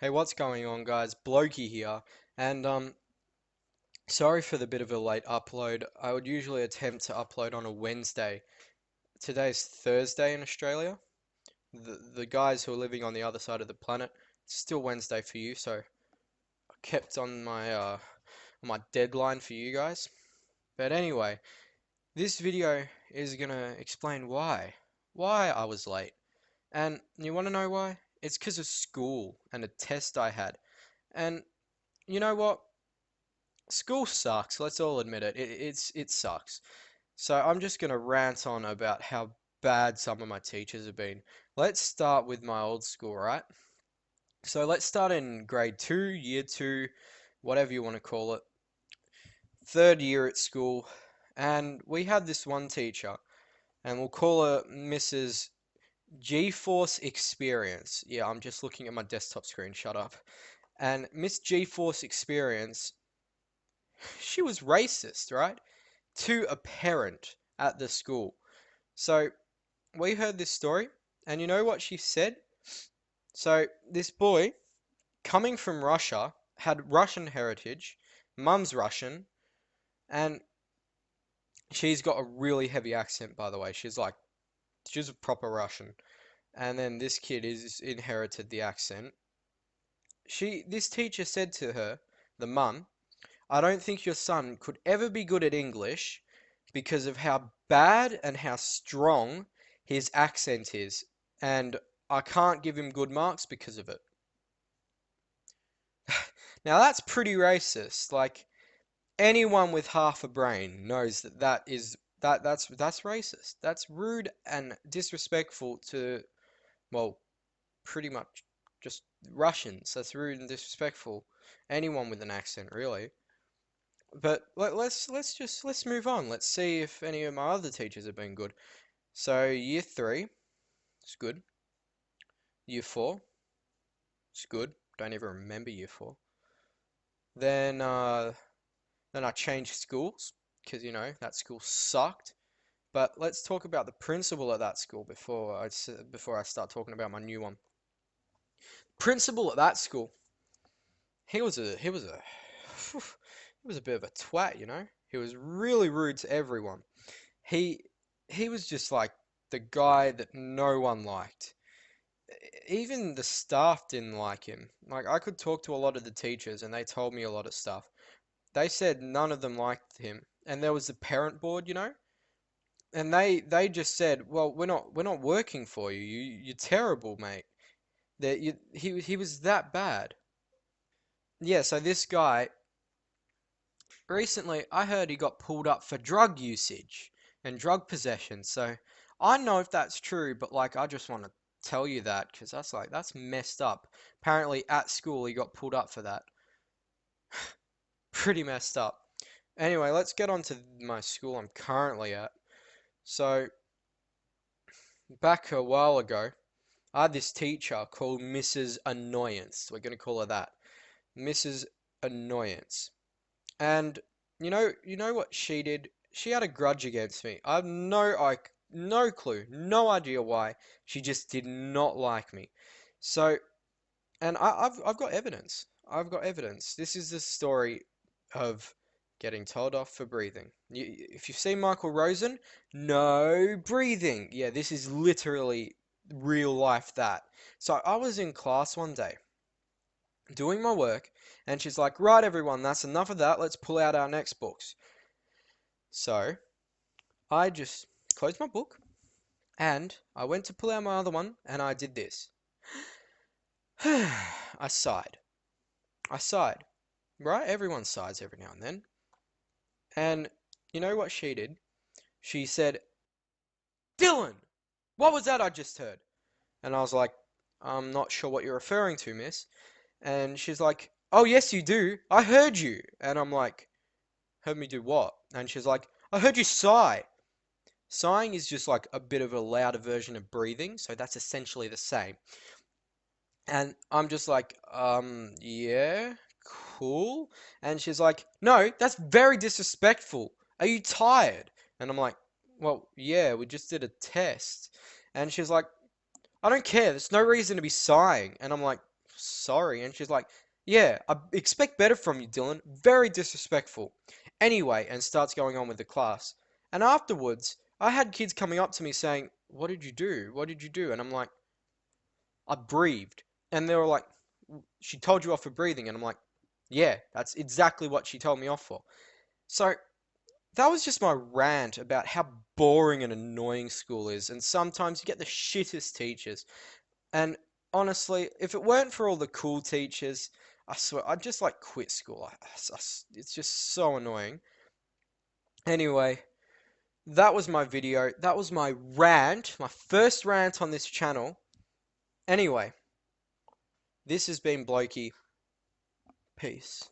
Hey, what's going on, guys? Blokey here, and sorry for the bit of a late upload. I would usually attempt to upload on a Wednesday. Today's Thursday in Australia. The guys who are living on the other side of the planet, it's still Wednesday for you, so I kept on my deadline for you guys. But anyway, this video is gonna explain why I was late. And you want to know why? It's because of school and a test I had. And you know what? School sucks. Let's all admit it. It sucks. So I'm just gonna rant on about how bad some of my teachers have been. Let's start with my old school, right? So let's start in grade two, year two, whatever you want to call it. Third year at school, and we had this one teacher, and we'll call her Mrs. G-Force Experience. Yeah, I'm just looking at my desktop screen. Shut up. And Miss G-Force Experience, she was racist, right? To a parent at the school. So we heard this story, and you know what she said? So this boy, coming from Russia, had Russian heritage, mum's Russian, and she's got a really heavy accent, by the way. She's a proper Russian. And then this kid is inherited the accent. This teacher said to her, the mum, I don't think your son could ever be good at English because of how bad and how strong his accent is, and I can't give him good marks because of it. Now that's pretty racist. Like anyone with half a brain knows that's racist. That's rude and disrespectful to, well, pretty much just Russians. That's rude and disrespectful. Anyone with an accent, really. But let's move on. Let's see if any of my other teachers have been good. So year three, it's good. Year four, it's good. Don't even remember year four. Then then I changed schools because you know that school sucked. But let's talk about the principal at that school before I start talking about my new one. Principal at that school, he was a he was a bit of a twat, you know. He was really rude to everyone. He he was just like the guy that no one liked. Even the staff didn't like him. Like I could talk to a lot of the teachers and they told me a lot of stuff. They said none of them liked him. And there was the parent board, you know? And they just said, "Well, we're not working for you. You're terrible, mate." He was that bad. Yeah, so this guy recently I heard he got pulled up for drug usage and drug possession. So I don't know if that's true, but like I just want to tell you that because that's messed up. Apparently at school he got pulled up for that. Pretty messed up. Anyway, let's get on to my school I'm currently at. So back a while ago, I had this teacher called Mrs. Annoyance. We're gonna call her that. Mrs. Annoyance. And you know what she did? She had a grudge against me. I have no clue, no idea why. She just did not like me. So, and I've got evidence. I've got evidence. This is the story of getting told off for breathing. If you've seen Michael Rosen, no breathing. Yeah, this is literally real life that. So I was in class one day doing my work, and she's like, right, everyone, that's enough of that. Let's pull out our next books. So I just closed my book and I went to pull out my other one and I did this. I sighed. I sighed. Right? Everyone sighs every now and then. And you know what she did? She said, Dylan, what was that I just heard? And I was like, I'm not sure what you're referring to, miss. And she's like, oh, yes, you do. I heard you. And I'm like, heard me do what? And she's like, I heard you sigh. Sighing is just like a bit of a louder version of breathing, so that's essentially the same. And I'm just like, yeah, cool. And she's like, no, that's very disrespectful. Are you tired? And I'm like, well, yeah, we just did a test. And she's like, I don't care. There's no reason to be sighing. And I'm like, sorry. And she's like, yeah, I expect better from you, Dylan. Very disrespectful. Anyway, and starts going on with the class. And afterwards, I had kids coming up to me saying, what did you do? What did you do? And I'm like, I breathed. And they were like, she told you off for breathing. And I'm like, yeah, that's exactly what she told me off for. So that was just my rant about how boring and annoying school is. And sometimes you get the shittest teachers. And honestly, if it weren't for all the cool teachers, I swear, I'd just like quit school. It's just so annoying. Anyway, that was my video. That was my rant, my first rant on this channel. Anyway, this has been Blokey. Peace.